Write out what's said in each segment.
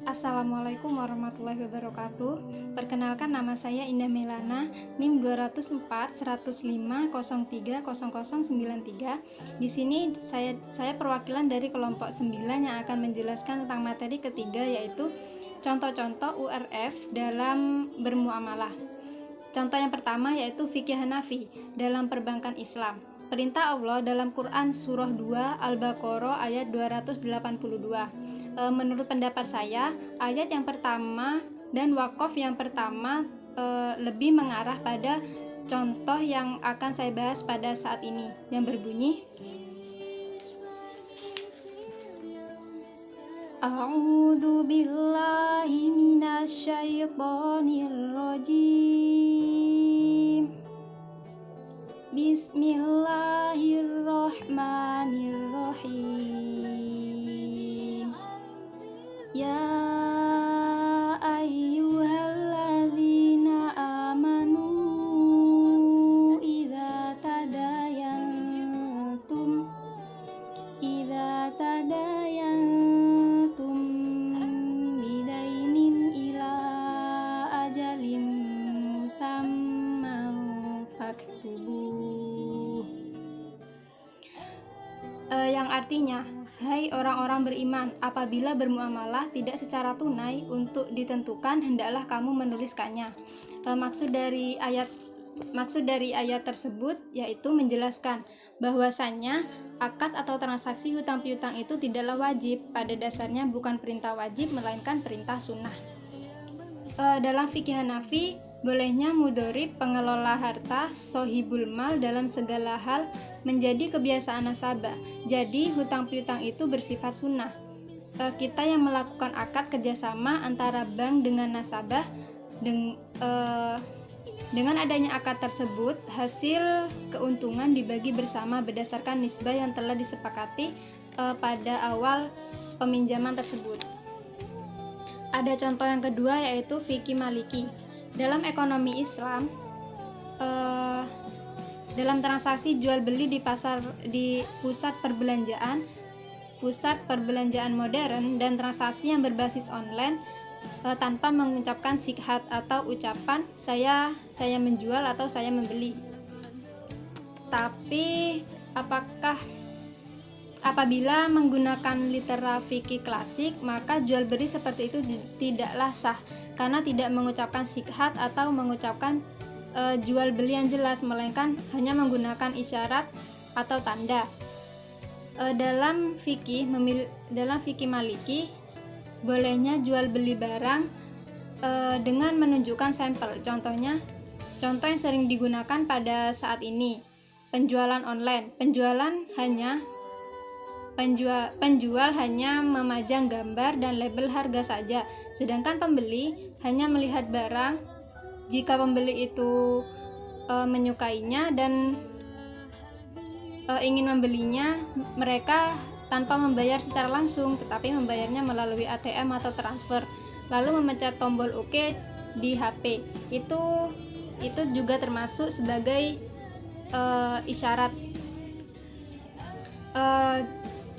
Assalamualaikum warahmatullahi wabarakatuh. Perkenalkan, nama saya Indah Melana, NIM 204 105 03 0093. Di sini saya perwakilan dari kelompok 9 yang akan menjelaskan tentang materi ketiga, yaitu contoh-contoh URF dalam bermuamalah. Contoh yang pertama yaitu fikih Hanafi dalam perbankan Islam. Perintah Allah dalam Quran surah 2 Al-Baqarah ayat 282. Menurut pendapat saya, ayat yang pertama dan wakaf yang pertama lebih mengarah pada contoh yang akan saya bahas pada saat ini, yang berbunyi A'udzu billahi minasyaitonir rajim. Bismillahirrahmanirrahim. Ya ayyuhalladzina amanu idza tadayantum bidainin ila ajalim musamman faktubuh. Yang artinya, hai orang-orang beriman, apabila bermuamalah tidak secara tunai untuk ditentukan, hendaklah kamu menuliskannya. Maksud dari ayat tersebut yaitu menjelaskan bahwasannya akad atau transaksi hutang piutang itu tidaklah wajib. Pada dasarnya bukan perintah wajib, melainkan perintah sunnah. Dalam fikih Hanafi, bolehnya mudorib pengelola harta sohibul mal dalam segala hal menjadi kebiasaan nasabah. Jadi hutang piutang itu bersifat sunnah. Kita yang melakukan akad kerjasama antara bank dengan nasabah, dengan adanya akad tersebut, hasil keuntungan dibagi bersama berdasarkan nisbah yang telah disepakati pada awal peminjaman tersebut. Ada contoh yang kedua yaitu fikih Maliki. Dalam ekonomi Islam, dalam transaksi jual beli di pusat perbelanjaan modern dan transaksi yang berbasis online, tanpa mengucapkan sikhat atau ucapan saya menjual atau saya membeli. Tapi apabila menggunakan litera fikih klasik, maka jual beli seperti itu tidaklah sah karena tidak mengucapkan sikhat atau mengucapkan jual beli yang jelas, melainkan hanya menggunakan isyarat atau tanda. Dalam fikih Maliki, bolehnya jual beli barang dengan menunjukkan sampel. Contoh yang sering digunakan pada saat ini, penjualan online. Penjual hanya memajang gambar dan label harga saja, sedangkan pembeli hanya melihat barang. Jika pembeli itu menyukainya dan ingin membelinya, mereka tanpa membayar secara langsung, tetapi membayarnya melalui ATM atau transfer, lalu memencet tombol OK di HP. Itu juga termasuk sebagai isyarat.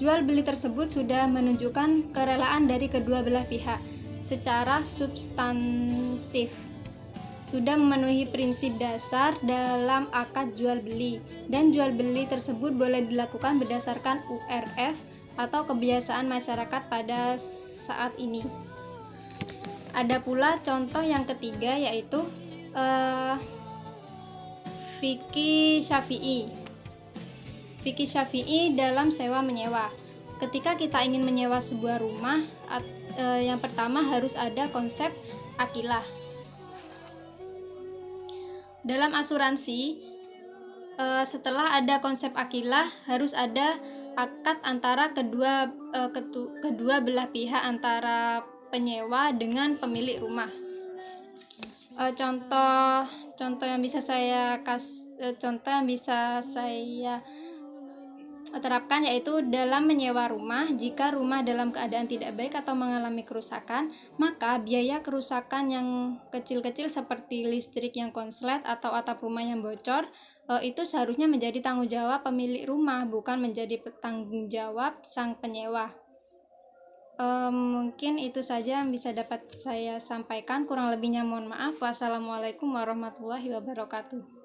Jual beli tersebut sudah menunjukkan kerelaan dari kedua belah pihak secara substantif, sudah memenuhi prinsip dasar dalam akad jual beli, dan jual beli tersebut boleh dilakukan berdasarkan URF atau kebiasaan masyarakat pada saat ini. Ada pula contoh yang ketiga yaitu fikih Syafi'i. Fikih Syafi'i dalam sewa menyewa. Ketika kita ingin menyewa sebuah rumah, yang pertama harus ada konsep akilah. Dalam asuransi, setelah ada konsep akilah, harus ada akad antara kedua belah pihak, antara penyewa dengan pemilik rumah. Contoh yang bisa saya terapkan yaitu dalam menyewa rumah. Jika rumah dalam keadaan tidak baik atau mengalami kerusakan, maka biaya kerusakan yang kecil-kecil seperti listrik yang konslet atau atap rumah yang bocor itu seharusnya menjadi tanggung jawab pemilik rumah, bukan menjadi tanggung jawab sang penyewa. Mungkin itu saja yang bisa dapat saya sampaikan. Kurang lebihnya mohon maaf. Wassalamualaikum warahmatullahi wabarakatuh.